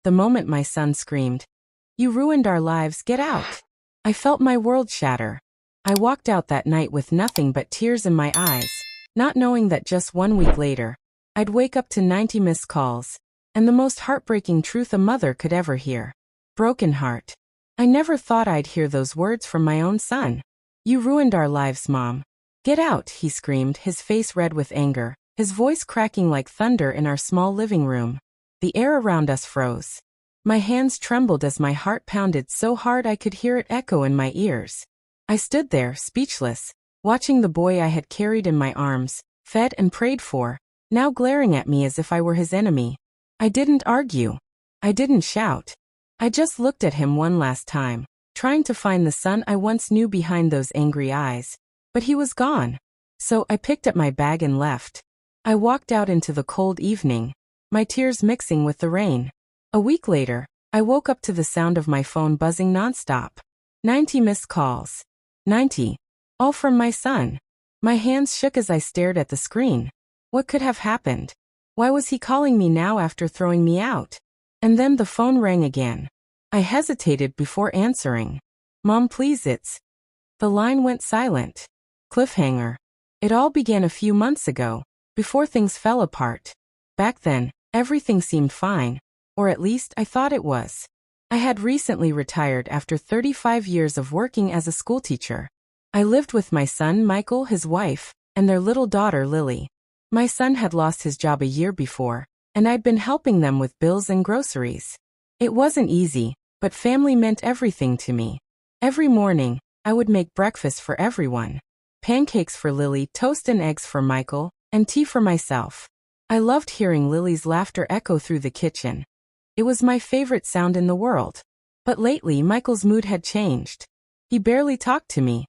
the moment my son screamed, "You ruined our lives, get out!" I felt my world shatter. I walked out that night with nothing but tears in my eyes, not knowing that just 1 week later, I'd wake up to 90 missed calls, and the most heartbreaking truth a mother could ever hear. Broken heart. I never thought I'd hear those words from my own son. "You ruined our lives, Mom. Get out," he screamed, his face red with anger, his voice cracking like thunder in our small living room. The air around us froze. My hands trembled as my heart pounded so hard I could hear it echo in my ears. I stood there, speechless, watching the boy I had carried in my arms, fed and prayed for, now glaring at me as if I were his enemy. I didn't argue. I didn't shout. I just looked at him one last time, trying to find the son I once knew behind those angry eyes. But he was gone. So I picked up my bag and left. I walked out into the cold evening, my tears mixing with the rain. A week later, I woke up to the sound of my phone buzzing nonstop. 90 missed calls. 90. All from my son. My hands shook as I stared at the screen. What could have happened? Why was he calling me now after throwing me out? And then the phone rang again. I hesitated before answering. "Mom, please, it's..." The line went silent. Cliffhanger. It all began a few months ago, before things fell apart. Back then, everything seemed fine, or at least I thought it was. I had recently retired after 35 years of working as a schoolteacher. I lived with my son Michael, his wife, and their little daughter Lily. My son had lost his job a year before, and I'd been helping them with bills and groceries. It wasn't easy, but family meant everything to me. Every morning, I would make breakfast for everyone. Pancakes for Lily, toast and eggs for Michael, and tea for myself. I loved hearing Lily's laughter echo through the kitchen. It was my favorite sound in the world. But lately Michael's mood had changed. He barely talked to me.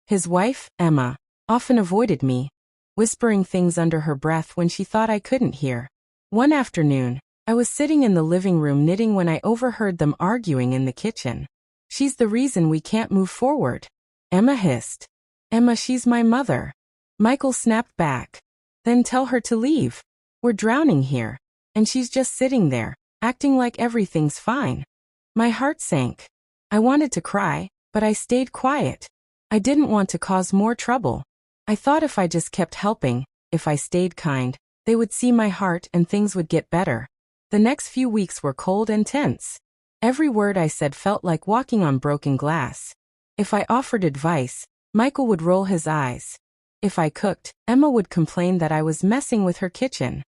His wife, Emma, often avoided me, whispering things under her breath when she thought I couldn't hear. One afternoon, I was sitting in the living room knitting when I overheard them arguing in the kitchen. "She's the reason we can't move forward," Emma hissed. "Emma, she's my mother." Michael snapped back. "Then tell her to leave. We're drowning here. And she's just sitting there, acting like everything's fine." My heart sank. I wanted to cry, but I stayed quiet. I didn't want to cause more trouble. I thought if I just kept helping, if I stayed kind, they would see my heart and things would get better. The next few weeks were cold and tense. Every word I said felt like walking on broken glass. If I offered advice, Michael would roll his eyes. If I cooked, Emma would complain that I was messing with her kitchen.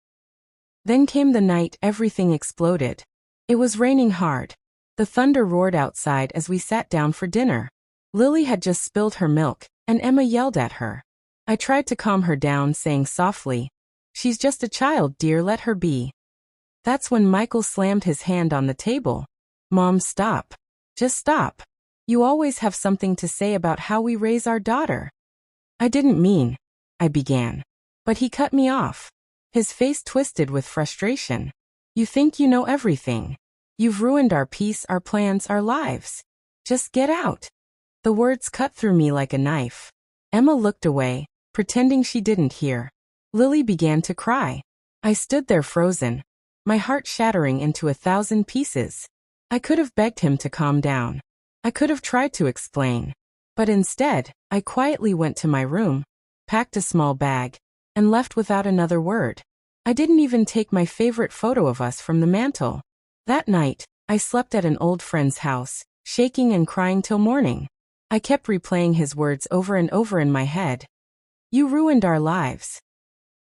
Then came the night everything exploded. It was raining hard. The thunder roared outside as we sat down for dinner. Lily had just spilled her milk, and Emma yelled at her. I tried to calm her down, saying softly, "She's just a child, dear, let her be." That's when Michael slammed his hand on the table. "Mom, stop. Just stop. You always have something to say about how we raise our daughter." "I didn't mean," I began. But he cut me off. His face twisted with frustration. "You think you know everything. You've ruined our peace, our plans, our lives. Just get out." The words cut through me like a knife. Emma looked away, pretending she didn't hear. Lily began to cry. I stood there frozen, my heart shattering into 1,000 pieces. I could have begged him to calm down. I could have tried to explain. But instead, I quietly went to my room, packed a small bag, and left without another word. I didn't even take my favorite photo of us from the mantel. That night, I slept at an old friend's house, shaking and crying till morning. I kept replaying his words over and over in my head. "You ruined our lives."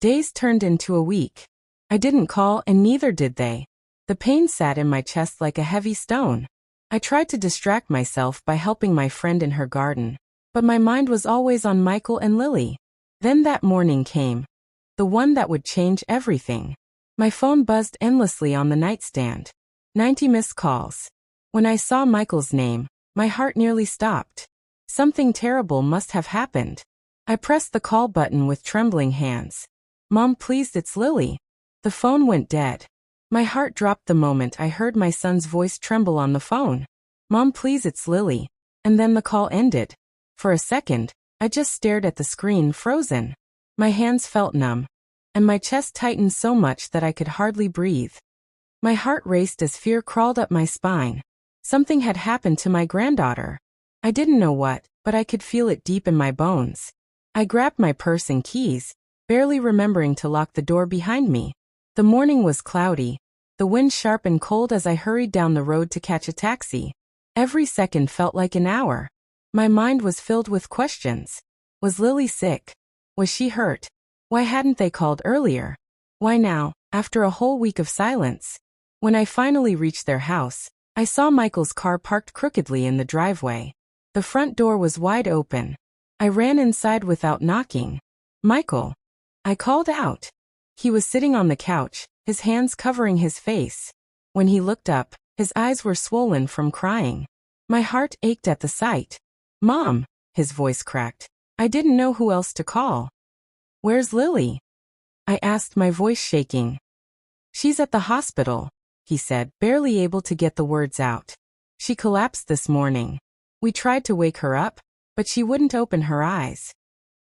Days turned into a week. I didn't call, and neither did they. The pain sat in my chest like a heavy stone. I tried to distract myself by helping my friend in her garden, but my mind was always on Michael and Lily. Then that morning came. The one that would change everything. My phone buzzed endlessly on the nightstand. 90 missed calls. When I saw Michael's name, my heart nearly stopped. Something terrible must have happened. I pressed the call button with trembling hands. "Mom, please, it's Lily." The phone went dead. My heart dropped the moment I heard my son's voice tremble on the phone. "Mom, please, it's Lily." And then the call ended. For a second, I just stared at the screen, frozen. My hands felt numb, and my chest tightened so much that I could hardly breathe. My heart raced as fear crawled up my spine. Something had happened to my granddaughter. I didn't know what, but I could feel it deep in my bones. I grabbed my purse and keys, barely remembering to lock the door behind me. The morning was cloudy, the wind sharp and cold as I hurried down the road to catch a taxi. Every second felt like an hour. My mind was filled with questions. Was Lily sick? Was she hurt? Why hadn't they called earlier? Why now, after a whole week of silence? When I finally reached their house, I saw Michael's car parked crookedly in the driveway. The front door was wide open. I ran inside without knocking. "Michael!" I called out. He was sitting on the couch, his hands covering his face. When he looked up, his eyes were swollen from crying. My heart ached at the sight. "Mom!" His voice cracked. I didn't know who else to call. "Where's Lily?" I asked, my voice shaking. "She's at the hospital," he said, barely able to get the words out. "She collapsed this morning. We tried to wake her up, but she wouldn't open her eyes."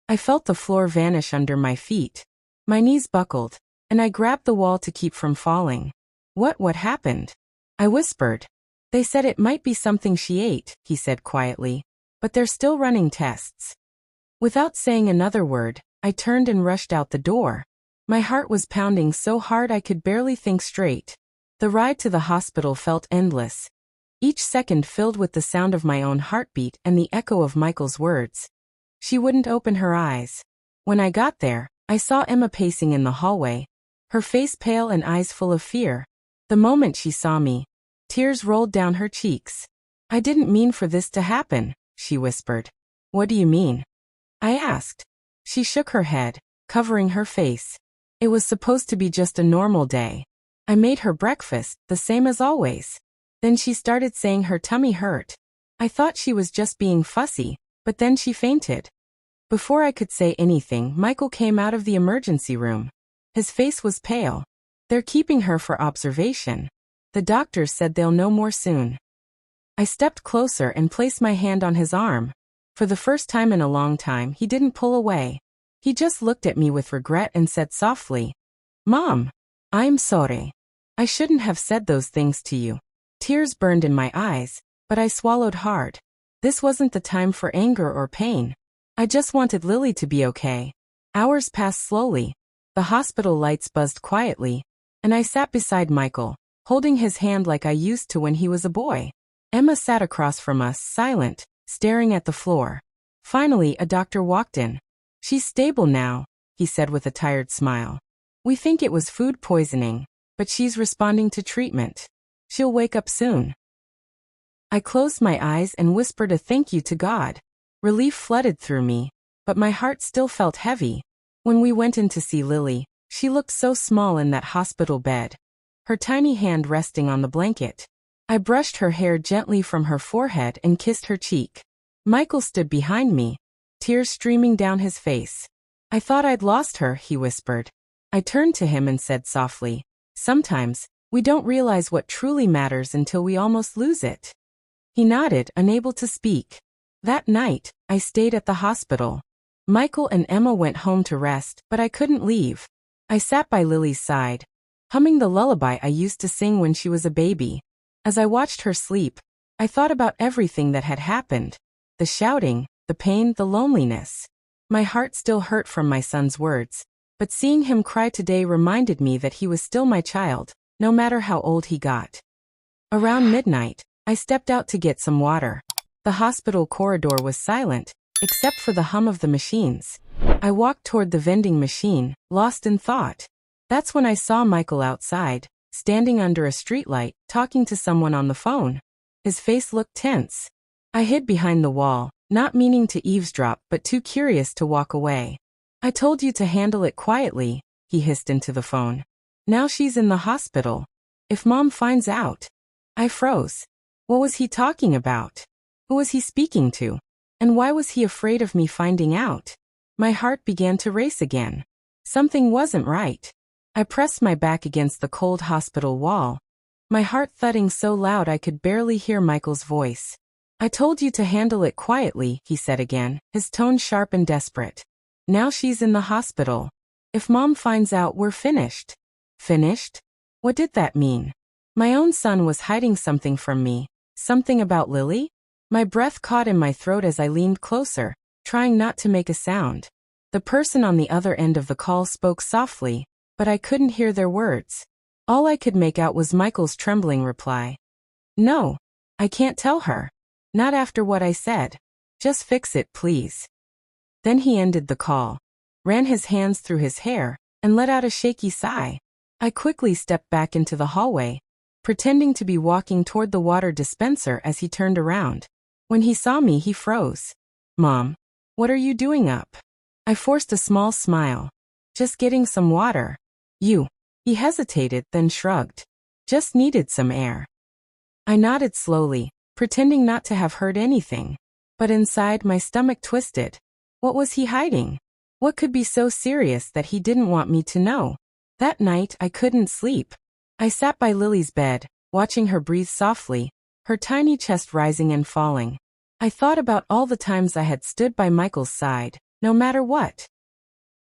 I felt the floor vanish under my feet. My knees buckled, and I grabbed the wall to keep from falling. What happened?" I whispered. "They said it might be something she ate," he said quietly, "but they're still running tests." Without saying another word, I turned and rushed out the door. My heart was pounding so hard I could barely think straight. The ride to the hospital felt endless, each second filled with the sound of my own heartbeat and the echo of Michael's words. She wouldn't open her eyes. When I got there, I saw Emma pacing in the hallway, her face pale and eyes full of fear. The moment she saw me, tears rolled down her cheeks. "I didn't mean for this to happen," she whispered. "What do you mean?" I asked. She shook her head, covering her face. "It was supposed to be just a normal day. I made her breakfast, the same as always." Then she started saying her tummy hurt. I thought she was just being fussy, but then she fainted. Before I could say anything, Michael came out of the emergency room. His face was pale. "They're keeping her for observation. The doctors said they'll know more soon." I stepped closer and placed my hand on his arm. For the first time in a long time, he didn't pull away. He just looked at me with regret and said softly, "Mom, I'm sorry. I shouldn't have said those things to you." Tears burned in my eyes, but I swallowed hard. This wasn't the time for anger or pain. I just wanted Lily to be okay. Hours passed slowly. The hospital lights buzzed quietly, and I sat beside Michael, holding his hand like I used to when he was a boy. Emma sat across from us, silent, staring at the floor. Finally, a doctor walked in. "She's stable now," he said with a tired smile. "We think it was food poisoning, but she's responding to treatment. She'll wake up soon." I closed my eyes and whispered a thank you to God. Relief flooded through me, but my heart still felt heavy. When we went in to see Lily, she looked so small in that hospital bed, her tiny hand resting on the blanket. I brushed her hair gently from her forehead and kissed her cheek. Michael stood behind me, tears streaming down his face. "I thought I'd lost her," he whispered. I turned to him and said softly, "Sometimes, we don't realize what truly matters until we almost lose it." He nodded, unable to speak. That night, I stayed at the hospital. Michael and Emma went home to rest, but I couldn't leave. I sat by Lily's side, humming the lullaby I used to sing when she was a baby. As I watched her sleep, I thought about everything that had happened. The shouting, the pain, the loneliness. My heart still hurt from my son's words, but seeing him cry today reminded me that he was still my child, no matter how old he got. Around midnight, I stepped out to get some water. The hospital corridor was silent, except for the hum of the machines. I walked toward the vending machine, lost in thought. That's when I saw Michael outside, standing under a streetlight, talking to someone on the phone. His face looked tense. I hid behind the wall, not meaning to eavesdrop but too curious to walk away. "I told you to handle it quietly," he hissed into the phone. "Now she's in the hospital. If Mom finds out..." I froze. What was he talking about? Who was he speaking to? And why was he afraid of me finding out? My heart began to race again. Something wasn't right. I pressed my back against the cold hospital wall, my heart thudding so loud I could barely hear Michael's voice. "I told you to handle it quietly," he said again, his tone sharp and desperate. "Now she's in the hospital. If Mom finds out, we're finished." Finished? What did that mean? My own son was hiding something from me. Something about Lily? My breath caught in my throat as I leaned closer, trying not to make a sound. The person on the other end of the call spoke softly, but I couldn't hear their words. All I could make out was Michael's trembling reply. No, I can't tell her. Not after what I said. Just fix it, please. Then he ended the call, ran his hands through his hair, and let out a shaky sigh. I quickly stepped back into the hallway, pretending to be walking toward the water dispenser as he turned around. When he saw me, he froze. Mom, what are you doing up? I forced a small smile. Just getting some water. You. He hesitated, then shrugged. Just needed some air. I nodded slowly, pretending not to have heard anything. But inside, my stomach twisted. What was he hiding? What could be so serious that he didn't want me to know? That night, I couldn't sleep. I sat by Lily's bed, watching her breathe softly, her tiny chest rising and falling. I thought about all the times I had stood by Michael's side, no matter what.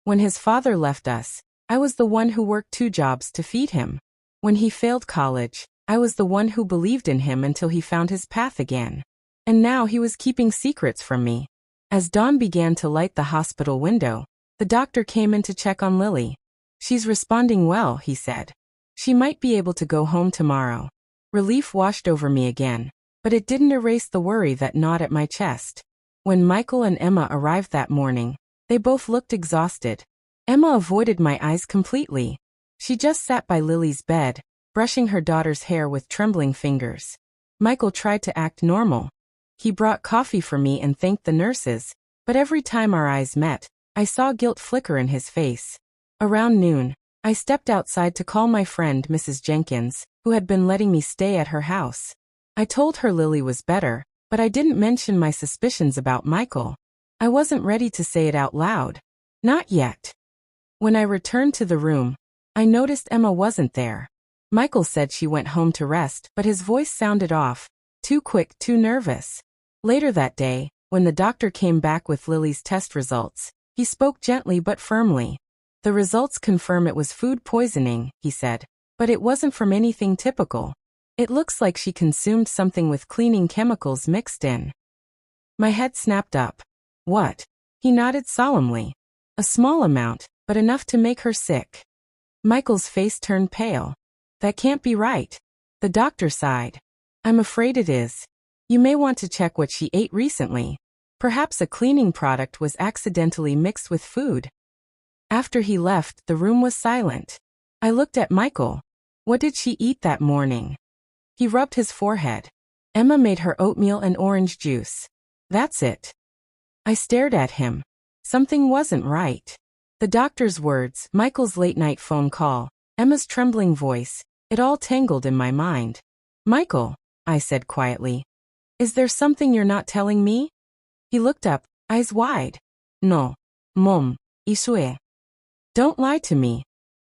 When his father left us, I was the one who worked 2 jobs to feed him. When he failed college, I was the one who believed in him until he found his path again. And now he was keeping secrets from me. As dawn began to light the hospital window, the doctor came in to check on Lily. She's responding well, he said. She might be able to go home tomorrow. Relief washed over me again, but it didn't erase the worry that gnawed at my chest. When Michael and Emma arrived that morning, they both looked exhausted. Emma avoided my eyes completely. She just sat by Lily's bed, brushing her daughter's hair with trembling fingers. Michael tried to act normal. He brought coffee for me and thanked the nurses, but every time our eyes met, I saw guilt flicker in his face. Around noon, I stepped outside to call my friend Mrs. Jenkins, who had been letting me stay at her house. I told her Lily was better, but I didn't mention my suspicions about Michael. I wasn't ready to say it out loud. Not yet. When I returned to the room, I noticed Emma wasn't there. Michael said she went home to rest, but his voice sounded off. Too quick, too nervous. Later that day, when the doctor came back with Lily's test results, he spoke gently but firmly. The results confirm it was food poisoning, he said, but it wasn't from anything typical. It looks like she consumed something with cleaning chemicals mixed in. My head snapped up. What? He nodded solemnly. A small amount, but enough to make her sick. Michael's face turned pale. That can't be right. The doctor sighed. I'm afraid it is. You may want to check what she ate recently. Perhaps a cleaning product was accidentally mixed with food. After he left, the room was silent. I looked at Michael. What did she eat that morning? He rubbed his forehead. Emma made her oatmeal and orange juice. That's it. I stared at him. Something wasn't right. The doctor's words, Michael's late-night phone call, Emma's trembling voice, it all tangled in my mind. Michael, I said quietly. Is there something you're not telling me? He looked up, eyes wide. No. Mom. Isue. Don't lie to me.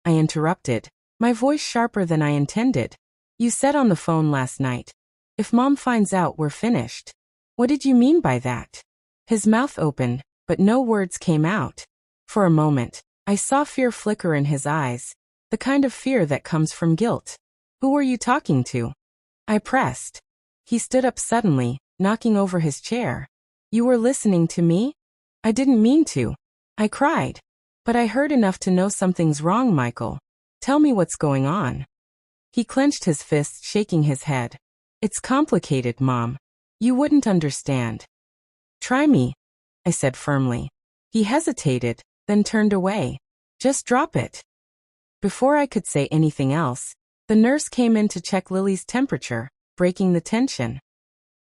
I interrupted, my voice sharper than I intended. You said on the phone last night, if Mom finds out, we're finished. What did you mean by that? His mouth opened, but no words came out. For a moment, I saw fear flicker in his eyes, the kind of fear that comes from guilt. Who were you talking to? I pressed. He stood up suddenly, knocking over his chair. You were listening to me? I didn't mean to. I cried. But I heard enough to know something's wrong, Michael. Tell me what's going on. He clenched his fists, shaking his head. It's complicated, Mom. You wouldn't understand. Try me, I said firmly. He hesitated, then turned away. Just drop it. Before I could say anything else, the nurse came in to check Lily's temperature, breaking the tension.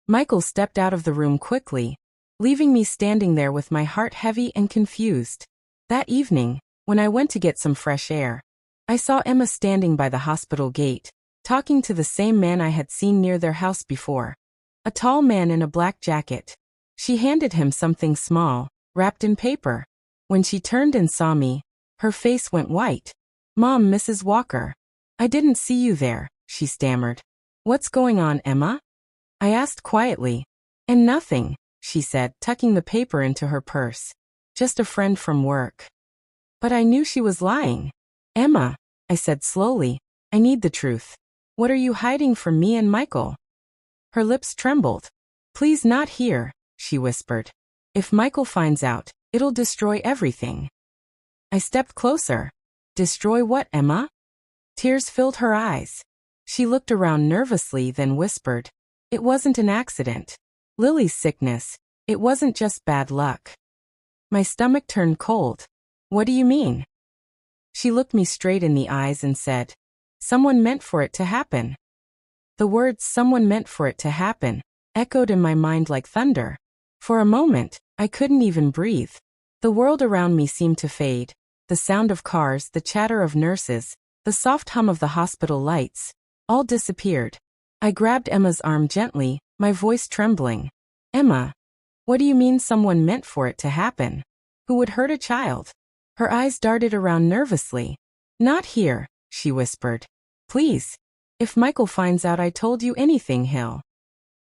Michael stepped out of the room quickly, leaving me standing there with my heart heavy and confused. That evening, when I went to get some fresh air, I saw Emma standing by the hospital gate, talking to the same man I had seen near their house before. A tall man in a black jacket. She handed him something small, wrapped in paper. When she turned and saw me, her face went white. Mom, Mrs. Walker. I didn't see you there, she stammered. What's going on, Emma? I asked quietly. And nothing, she said, tucking the paper into her purse. Just a friend from work. But I knew she was lying. Emma, I said slowly, I need the truth. What are you hiding from me and Michael? Her lips trembled. Please not here, she whispered. If Michael finds out, it'll destroy everything. I stepped closer. Destroy what, Emma? Tears filled her eyes. She looked around nervously, then whispered. It wasn't an accident. Lily's sickness. It wasn't just bad luck. My stomach turned cold. What do you mean? She looked me straight in the eyes and said, someone meant for it to happen. The words someone meant for it to happen echoed in my mind like thunder. For a moment, I couldn't even breathe. The world around me seemed to fade. The sound of cars, the chatter of nurses, the soft hum of the hospital lights, all disappeared. I grabbed Emma's arm gently, my voice trembling. Emma, what do you mean someone meant for it to happen? Who would hurt a child? Her eyes darted around nervously. Not here, she whispered. Please. If Michael finds out I told you anything, he'll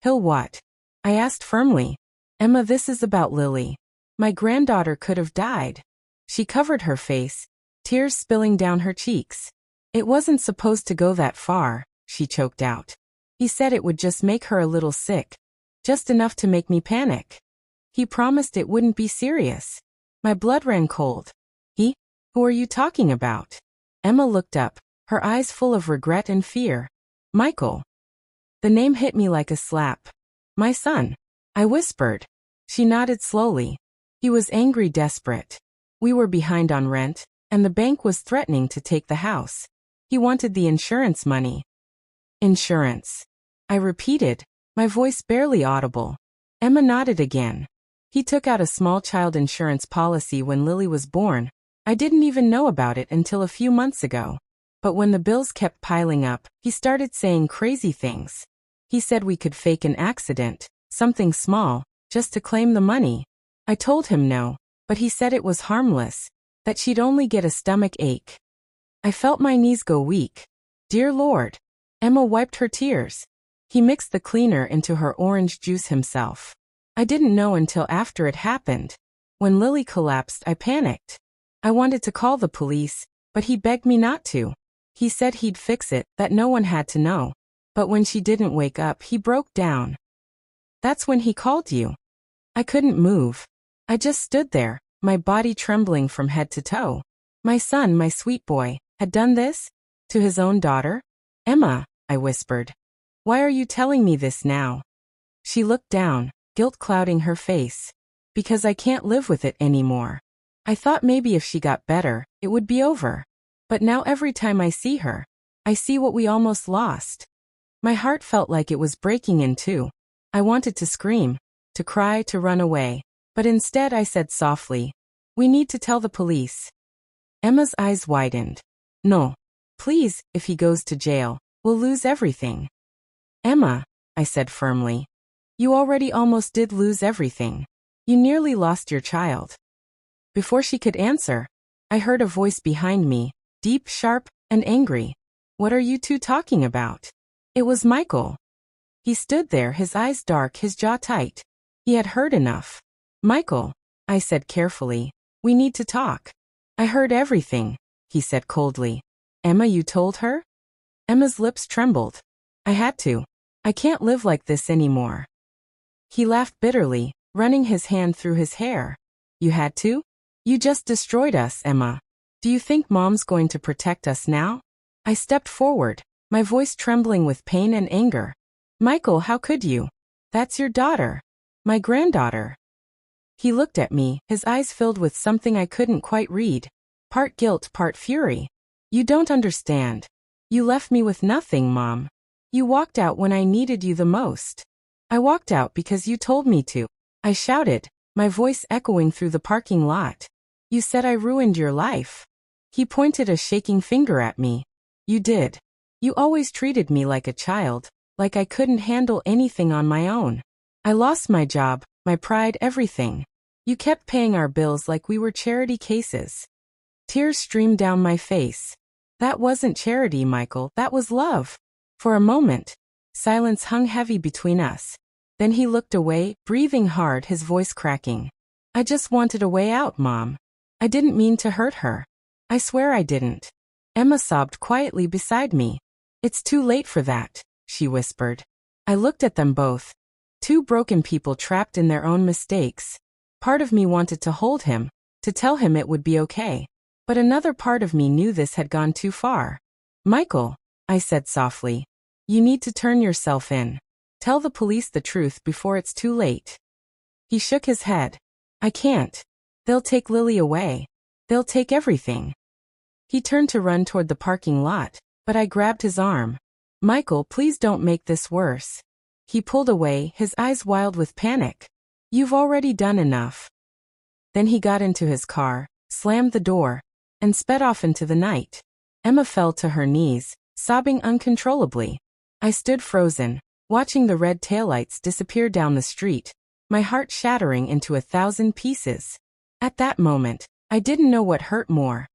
what? I asked firmly. Emma, this is about Lily. My granddaughter could have died. She covered her face, tears spilling down her cheeks. It wasn't supposed to go that far, she choked out. He said it would just make her a little sick. Just enough to make me panic. He promised it wouldn't be serious. My blood ran cold. He? Who are you talking about? Emma looked up, her eyes full of regret and fear. Michael. The name hit me like a slap. My son. I whispered. She nodded slowly. He was angry, desperate. We were behind on rent, and the bank was threatening to take the house. He wanted the insurance money. Insurance. I repeated, my voice barely audible. Emma nodded again. He took out a small child insurance policy when Lily was born. I didn't even know about it until a few months ago. But when the bills kept piling up, he started saying crazy things. He said we could fake an accident, something small, just to claim the money. I told him no, but he said it was harmless, that she'd only get a stomach ache. I felt my knees go weak. Dear Lord. Emma wiped her tears. He mixed the cleaner into her orange juice himself. I didn't know until after it happened. When Lily collapsed, I panicked. I wanted to call the police, but he begged me not to. He said he'd fix it, that no one had to know. But when she didn't wake up, he broke down. That's when he called you. I couldn't move. I just stood there, my body trembling from head to toe. My son, my sweet boy, had done this? To his own daughter? Emma, I whispered. Why are you telling me this now? She looked down, guilt clouding her face. Because I can't live with it anymore. I thought maybe if she got better, it would be over. But now every time I see her, I see what we almost lost. My heart felt like it was breaking in two. I wanted to scream, to cry, to run away. But instead I said softly, we need to tell the police. Emma's eyes widened. No. Please, if he goes to jail, we'll lose everything. Emma, I said firmly. You already almost did lose everything. You nearly lost your child. Before she could answer, I heard a voice behind me, deep, sharp, and angry. What are you two talking about? It was Michael. He stood there, his eyes dark, his jaw tight. He had heard enough. Michael, I said carefully, we need to talk. I heard everything, he said coldly. Emma, you told her? Emma's lips trembled. I had to. I can't live like this anymore. He laughed bitterly, running his hand through his hair. You had to? You just destroyed us, Emma. Do you think Mom's going to protect us now? I stepped forward, my voice trembling with pain and anger. Michael, how could you? That's your daughter. My granddaughter. He looked at me, his eyes filled with something I couldn't quite read. Part guilt, part fury. You don't understand. You left me with nothing, Mom. You walked out when I needed you the most. I walked out because you told me to. I shouted, my voice echoing through the parking lot. You said I ruined your life. He pointed a shaking finger at me. You did. You always treated me like a child, like I couldn't handle anything on my own. I lost my job, my pride, everything. You kept paying our bills like we were charity cases. Tears streamed down my face. That wasn't charity, Michael, that was love. For a moment, silence hung heavy between us. Then he looked away, breathing hard, his voice cracking. I just wanted a way out, Mom. I didn't mean to hurt her. I swear I didn't. Emma sobbed quietly beside me. It's too late for that, she whispered. I looked at them both. Two broken people trapped in their own mistakes. Part of me wanted to hold him, to tell him it would be okay. But another part of me knew this had gone too far. Michael, I said softly, you need to turn yourself in. Tell the police the truth before it's too late. He shook his head. I can't. They'll take Lily away. They'll take everything. He turned to run toward the parking lot, but I grabbed his arm. Michael, please don't make this worse. He pulled away, his eyes wild with panic. You've already done enough. Then he got into his car, slammed the door, and sped off into the night. Emma fell to her knees, sobbing uncontrollably. I stood frozen, watching the red taillights disappear down the street, my heart shattering into 1,000 pieces. At that moment, I didn't know what hurt more.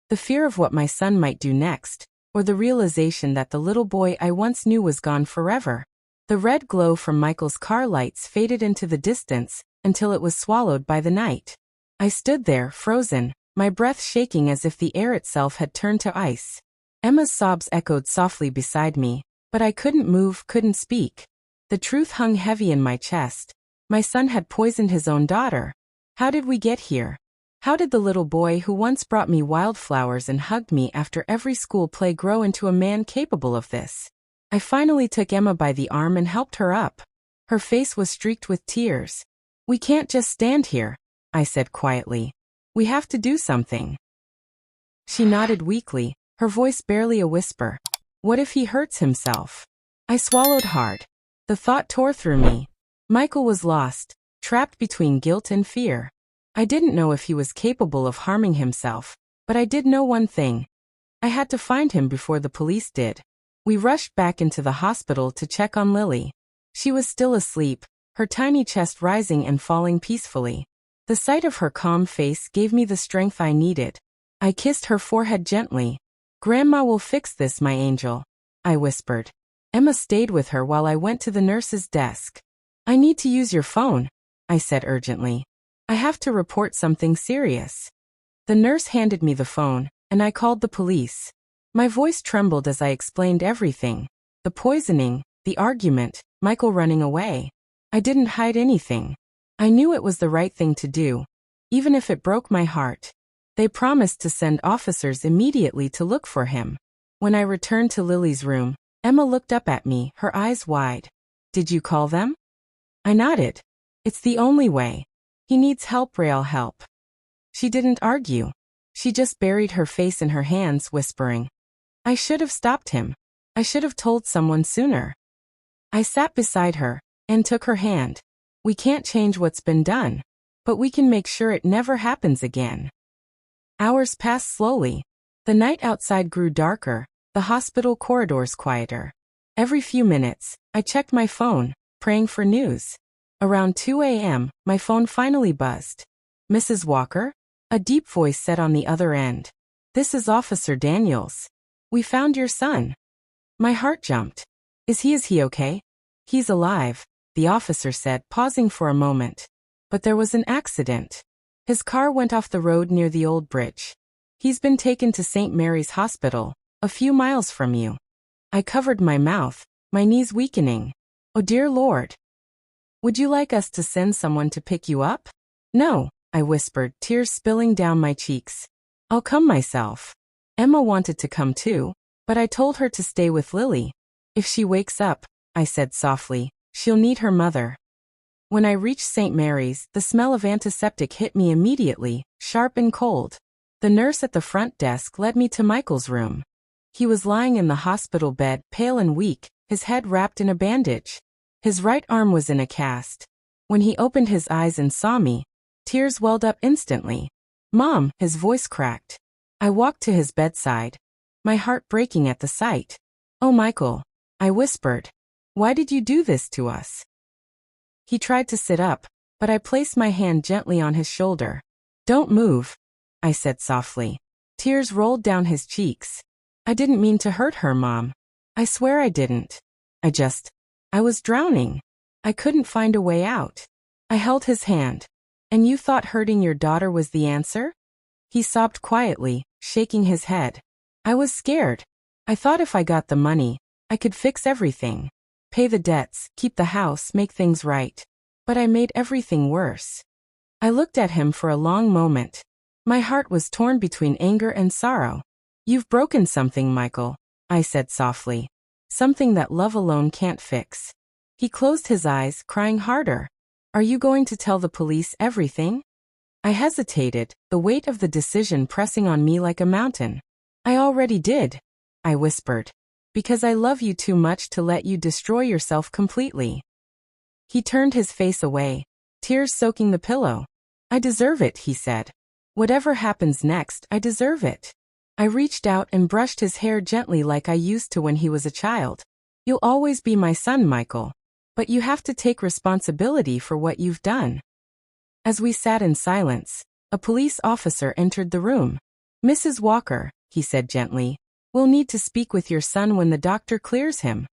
The fear of what my son might do next, or the realization that the little boy I once knew was gone forever. The red glow from Michael's car lights faded into the distance, until it was swallowed by the night. I stood there, frozen, my breath shaking as if the air itself had turned to ice. Emma's sobs echoed softly beside me, but I couldn't move, couldn't speak. The truth hung heavy in my chest. My son had poisoned his own daughter. How did we get here? How did the little boy who once brought me wildflowers and hugged me after every school play grow into a man capable of this? I finally took Emma by the arm and helped her up. Her face was streaked with tears. We can't just stand here, I said quietly. We have to do something. She nodded weakly, her voice barely a whisper. What if he hurts himself? I swallowed hard. The thought tore through me. Michael was lost, trapped between guilt and fear. I didn't know if he was capable of harming himself, but I did know one thing. I had to find him before the police did. We rushed back into the hospital to check on Lily. She was still asleep, her tiny chest rising and falling peacefully. The sight of her calm face gave me the strength I needed. I kissed her forehead gently. Grandma will fix this, my angel, I whispered. Emma stayed with her while I went to the nurse's desk. I need to use your phone, I said urgently. I have to report something serious. The nurse handed me the phone, and I called the police. My voice trembled as I explained everything. The poisoning, the argument, Michael running away. I didn't hide anything. I knew it was the right thing to do, even if it broke my heart. They promised to send officers immediately to look for him. When I returned to Lily's room, Emma looked up at me, her eyes wide. Did you call them? I nodded. It's the only way. He needs help, real help. She didn't argue. She just buried her face in her hands, whispering. I should have stopped him. I should have told someone sooner. I sat beside her and took her hand. We can't change what's been done, but we can make sure it never happens again. Hours passed slowly. The night outside grew darker, the hospital corridors quieter. Every few minutes, I checked my phone, praying for news. Around 2 a.m., my phone finally buzzed. Mrs. Walker? A deep voice said on the other end. This is Officer Daniels. We found your son. My heart jumped. Is he okay? He's alive, the officer said, pausing for a moment. But there was an accident. His car went off the road near the old bridge. He's been taken to St. Mary's Hospital, a few miles from you. I covered my mouth, my knees weakening. Oh dear Lord. Would you like us to send someone to pick you up? No, I whispered, tears spilling down my cheeks. I'll come myself. Emma wanted to come too, but I told her to stay with Lily. If she wakes up, I said softly, she'll need her mother. When I reached St. Mary's, the smell of antiseptic hit me immediately, sharp and cold. The nurse at the front desk led me to Michael's room. He was lying in the hospital bed, pale and weak, his head wrapped in a bandage. His right arm was in a cast. When he opened his eyes and saw me, tears welled up instantly. Mom, his voice cracked. I walked to his bedside, my heart breaking at the sight. Oh, Michael, I whispered. Why did you do this to us? He tried to sit up, but I placed my hand gently on his shoulder. Don't move, I said softly. Tears rolled down his cheeks. I didn't mean to hurt her, Mom. I swear I didn't. I was drowning. I couldn't find a way out. I held his hand. And you thought hurting your daughter was the answer? He sobbed quietly, shaking his head. I was scared. I thought if I got the money, I could fix everything. Pay the debts, keep the house, make things right. But I made everything worse. I looked at him for a long moment. My heart was torn between anger and sorrow. You've broken something, Michael, I said softly. Something that love alone can't fix. He closed his eyes, crying harder. Are you going to tell the police everything? I hesitated, the weight of the decision pressing on me like a mountain. I already did, I whispered. Because I love you too much to let you destroy yourself completely. He turned his face away, tears soaking the pillow. I deserve it, he said. Whatever happens next, I deserve it. I reached out and brushed his hair gently like I used to when he was a child. You'll always be my son, Michael. But you have to take responsibility for what you've done. As we sat in silence, a police officer entered the room. Mrs. Walker, he said gently, we'll need to speak with your son when the doctor clears him.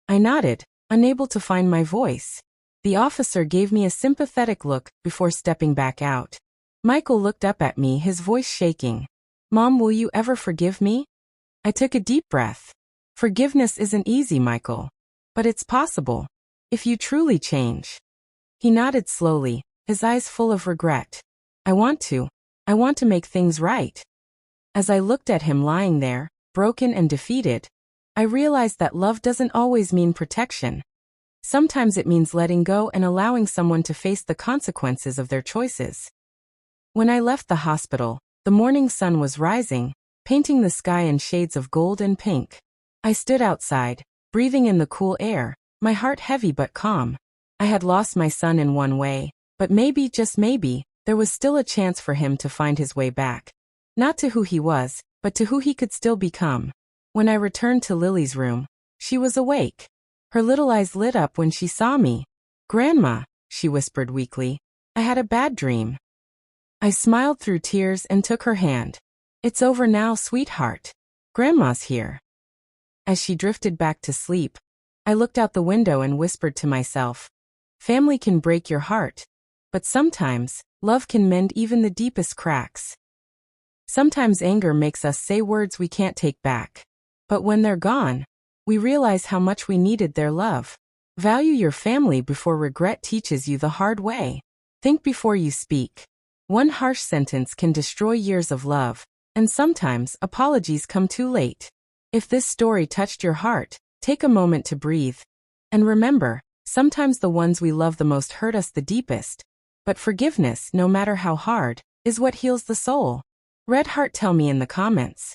I nodded, unable to find my voice. The officer gave me a sympathetic look before stepping back out. Michael looked up at me, his voice shaking. Mom, will you ever forgive me? I took a deep breath. Forgiveness isn't easy, Michael. But it's possible. If you truly change. He nodded slowly, his eyes full of regret. I want to make things right. As I looked at him lying there, broken and defeated, I realized that love doesn't always mean protection. Sometimes it means letting go and allowing someone to face the consequences of their choices. When I left the hospital, the morning sun was rising, painting the sky in shades of gold and pink. I stood outside, breathing in the cool air, my heart heavy but calm. I had lost my son in one way, but maybe, just maybe, there was still a chance for him to find his way back. Not to who he was, but to who he could still become. When I returned to Lily's room, she was awake. Her little eyes lit up when she saw me. Grandma, she whispered weakly, I had a bad dream. I smiled through tears and took her hand. It's over now, sweetheart. Grandma's here. As she drifted back to sleep, I looked out the window and whispered to myself, family can break your heart, but sometimes, love can mend even the deepest cracks. Sometimes anger makes us say words we can't take back. But when they're gone, we realize how much we needed their love. Value your family before regret teaches you the hard way. Think before you speak. One harsh sentence can destroy years of love, and sometimes apologies come too late. If this story touched your heart, take a moment to breathe. And remember, sometimes the ones we love the most hurt us the deepest. But forgiveness, no matter how hard, is what heals the soul. Red Heart, tell me in the comments.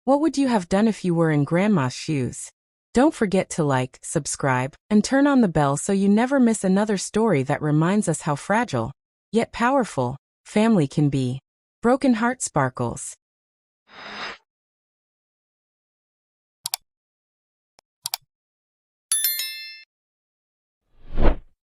What would you have done if you were in Grandma's shoes? Don't forget to like, subscribe, and turn on the bell so you never miss another story that reminds us how fragile, yet powerful, family can be. Broken Heart Sparkles.